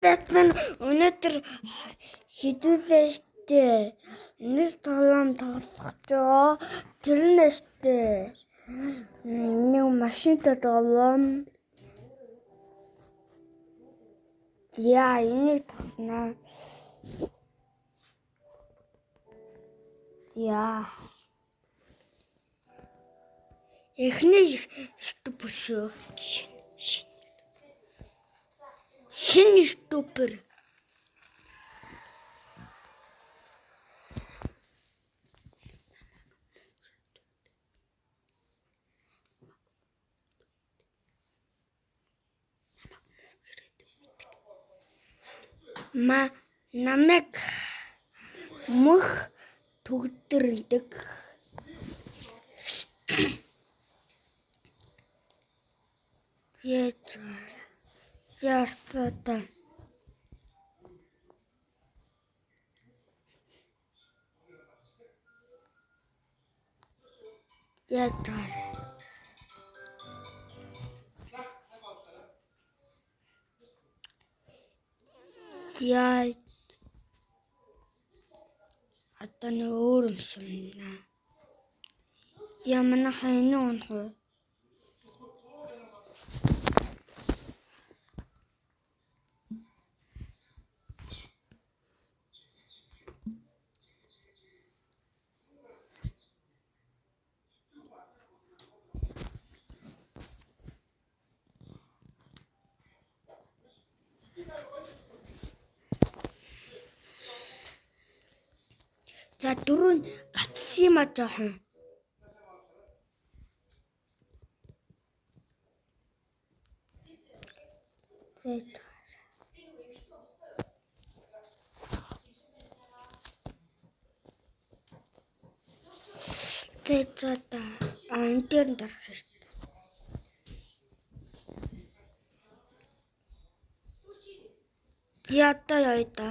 Batman өнөөдөр хідүүлээ штэ. Нэг тоглоом тоглох жоо. Тэр нь штэ. Нэг машинтай тоглоом. Яа, энийг тоглоно. Яа. Эхний ступер шүү. Шинэ ступер. Намайг мөх төгдөрндөг. Яартаа. Яартаа. Яа. Одоо нэг өөр юм шимнэ. Ямана хайны онхоо. За дөрөв гацсан юм а жоохон. Тэцата антер дарах шүү. Ята яйта.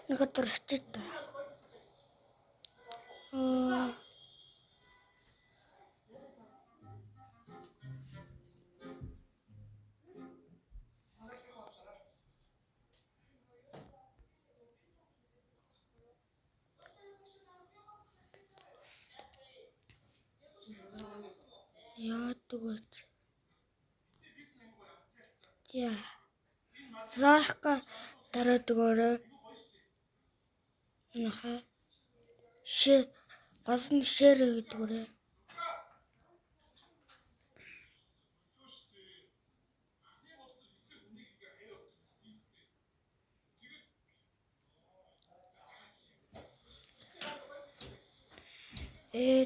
Нэг төрчтэй. Яа тэгвэл. Яа. Ласка таратгороо. Наха. Гол шэр гэдгүүрээ.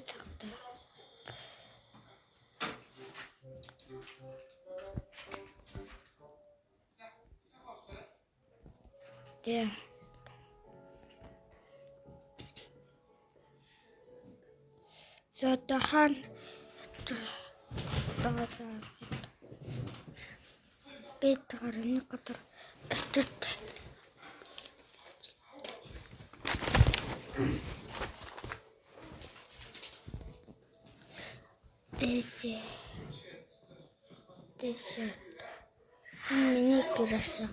Цагта. Тэ. Тахан Петр некотор эстет. Десе. Мне красиво.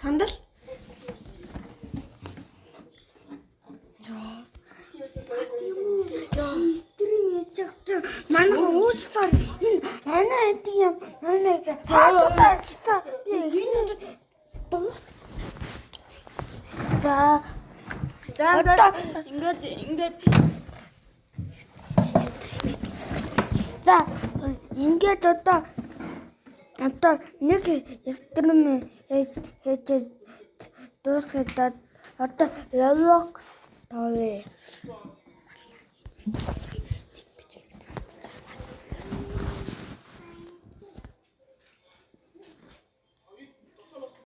Сандал. Стрим яж манай уучлаар энэ анаа гэдэг юм. Анаа саатаа би энэ дуус. За ингээд за ингээд одоо нэг стрим хийж дуусгаад одоо Roblox тоолээ.